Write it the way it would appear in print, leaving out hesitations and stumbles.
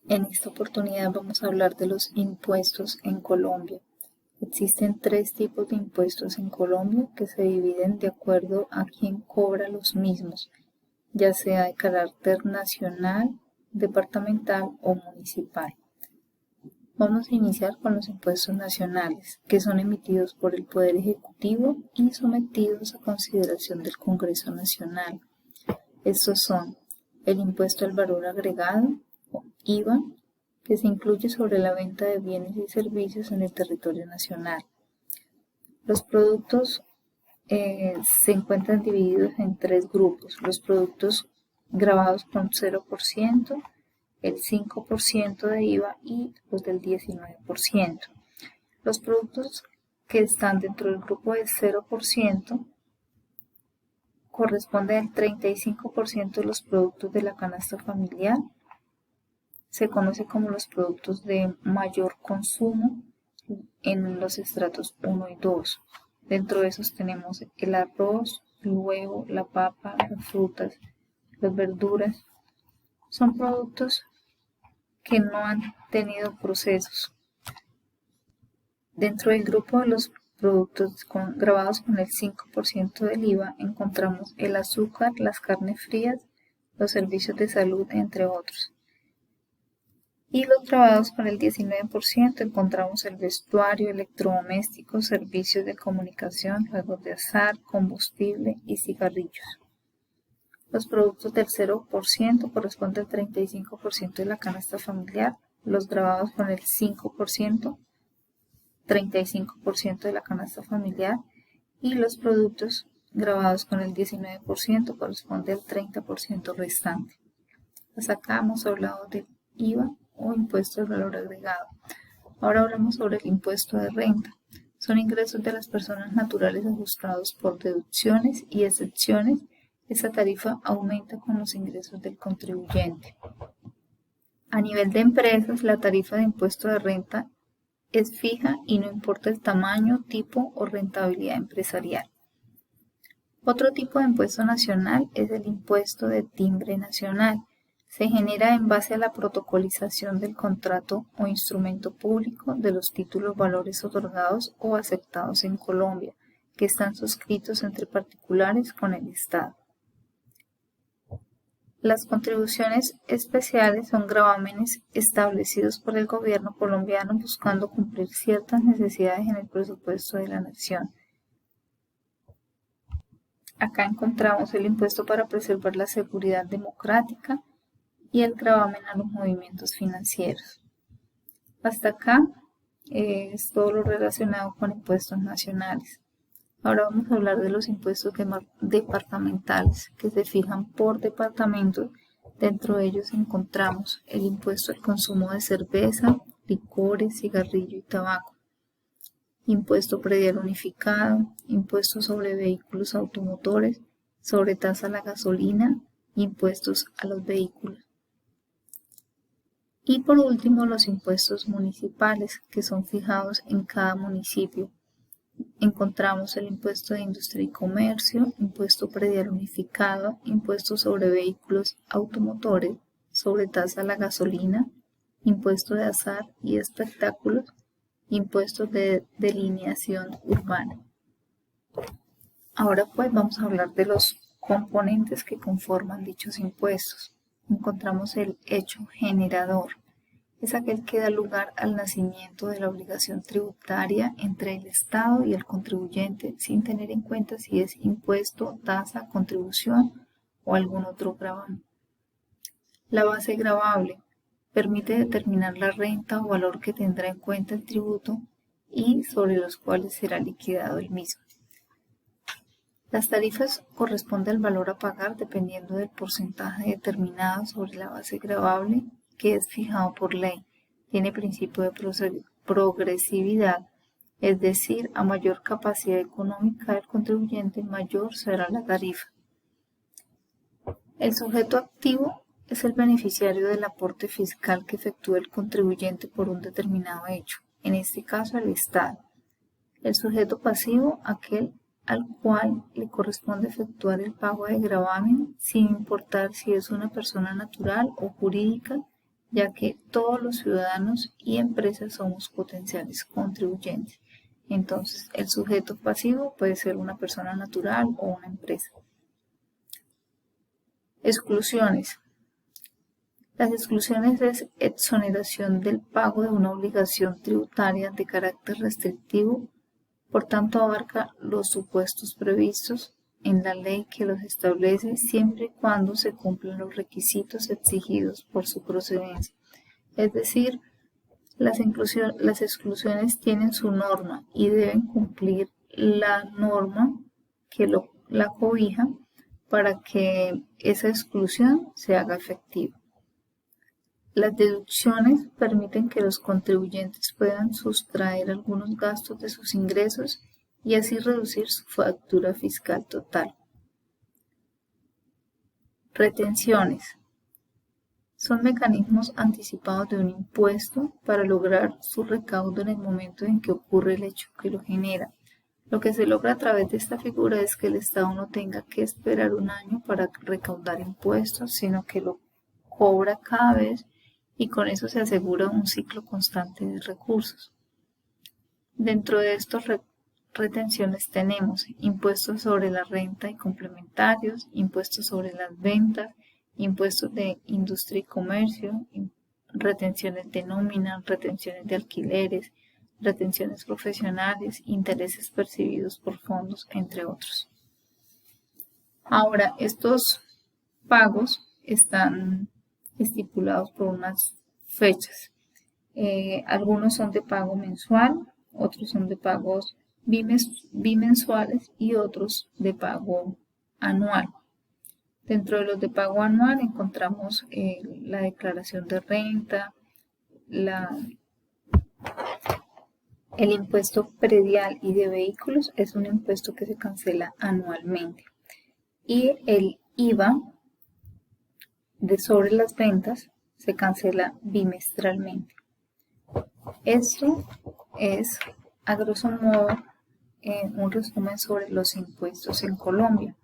En esta oportunidad vamos a hablar de los impuestos en Colombia. Existen tres tipos de impuestos en Colombia que se dividen de acuerdo a quién cobra los mismos, ya sea de carácter nacional, departamental o municipal. Vamos a iniciar con los impuestos nacionales, que son emitidos por el Poder Ejecutivo y sometidos a consideración del Congreso Nacional. Estos son el impuesto al valor agregado, o IVA, que se incluye sobre la venta de bienes y servicios en el territorio nacional. Los productos se encuentran divididos en tres grupos: los productos gravados con 0%, el 5% de IVA y los del 19%. Los productos que están dentro del grupo del 0% corresponde al 35% de los productos de la canasta familiar. Se conoce como los productos de mayor consumo en los estratos 1 y 2. Dentro de esos tenemos el arroz, el huevo, la papa, las frutas, las verduras. Son productos que no han tenido procesos. Dentro del grupo de los productos grabados con el 5% del IVA encontramos el azúcar, las carnes frías, los servicios de salud, entre otros. Y los grabados con el 19% encontramos el vestuario, electrodomésticos, servicios de comunicación, juegos de azar, combustible y cigarrillos. Los productos del 0% corresponden al 35% de la canasta familiar, los grabados con el 5%, 35% de la canasta familiar, y los productos grabados con el 19% corresponde al 30% restante. Hasta acá hemos hablado del IVA o impuesto al valor agregado. Ahora hablamos sobre el impuesto de renta. Son ingresos de las personas naturales ajustados por deducciones y excepciones. Esta tarifa aumenta con los ingresos del contribuyente. A nivel de empresas, la tarifa de impuesto de renta es fija y no importa el tamaño, tipo o rentabilidad empresarial. Otro tipo de impuesto nacional es el impuesto de timbre nacional. Se genera en base a la protocolización del contrato o instrumento público de los títulos valores otorgados o aceptados en Colombia, que están suscritos entre particulares con el Estado. Las contribuciones especiales son gravámenes establecidos por el gobierno colombiano buscando cumplir ciertas necesidades en el presupuesto de la nación. Acá encontramos el impuesto para preservar la seguridad democrática y el gravamen a los movimientos financieros. Hasta acá es todo lo relacionado con impuestos nacionales. Ahora vamos a hablar de los impuestos departamentales, que se fijan por departamentos. Dentro de ellos encontramos el impuesto al consumo de cerveza, licores, cigarrillo y tabaco, impuesto predial unificado, impuesto sobre vehículos automotores, sobre tasa a la gasolina, impuestos a los vehículos. Y por último, los impuestos municipales, que son fijados en cada municipio. Encontramos el impuesto de industria y comercio, impuesto predial unificado, impuesto sobre vehículos automotores, sobre tasa a la gasolina, impuesto de azar y espectáculos, impuestos de delineación urbana. Ahora pues vamos a hablar de los componentes que conforman dichos impuestos. Encontramos el hecho generador. Es aquel que da lugar al nacimiento de la obligación tributaria entre el Estado y el contribuyente, sin tener en cuenta si es impuesto, tasa, contribución o algún otro gravamen. La base gravable permite determinar la renta o valor que tendrá en cuenta el tributo y sobre los cuales será liquidado el mismo. Las tarifas corresponden al valor a pagar dependiendo del porcentaje determinado sobre la base gravable, que es fijado por ley. Tiene principio de progresividad, es decir, a mayor capacidad económica del contribuyente, mayor será la tarifa. El sujeto activo es el beneficiario del aporte fiscal que efectúa el contribuyente por un determinado hecho, en este caso el Estado. El sujeto pasivo, aquel al cual le corresponde efectuar el pago de gravamen, sin importar si es una persona natural o jurídica, ya que todos los ciudadanos y empresas somos potenciales contribuyentes. Entonces, el sujeto pasivo puede ser una persona natural o una empresa. Exclusiones. Las exclusiones es exoneración del pago de una obligación tributaria de carácter restrictivo, por tanto abarca los supuestos previstos en la ley que los establece siempre y cuando se cumplan los requisitos exigidos por su procedencia. Es decir, las exclusiones tienen su norma y deben cumplir la norma que la cobija para que esa exclusión se haga efectiva. Las deducciones permiten que los contribuyentes puedan sustraer algunos gastos de sus ingresos y así reducir su factura fiscal total. Retenciones. Son mecanismos anticipados de un impuesto para lograr su recaudo en el momento en que ocurre el hecho que lo genera. Lo que se logra a través de esta figura es que el Estado no tenga que esperar un año para recaudar impuestos, sino que lo cobra cada vez y con eso se asegura un ciclo constante de recursos. Dentro de estos retenciones tenemos impuestos sobre la renta y complementarios, impuestos sobre las ventas, impuestos de industria y comercio, retenciones de nómina, retenciones de alquileres, retenciones profesionales, intereses percibidos por fondos, entre otros. Ahora, estos pagos están estipulados por unas fechas. Algunos son de pago mensual, otros son de pagos bimensuales y otros de pago anual. Dentro de los de pago anual encontramos la declaración de renta, el impuesto predial y de vehículos es un impuesto que se cancela anualmente, y el IVA de sobre las ventas se cancela bimestralmente. Esto es, a grosso modo, un resumen sobre los impuestos en Colombia.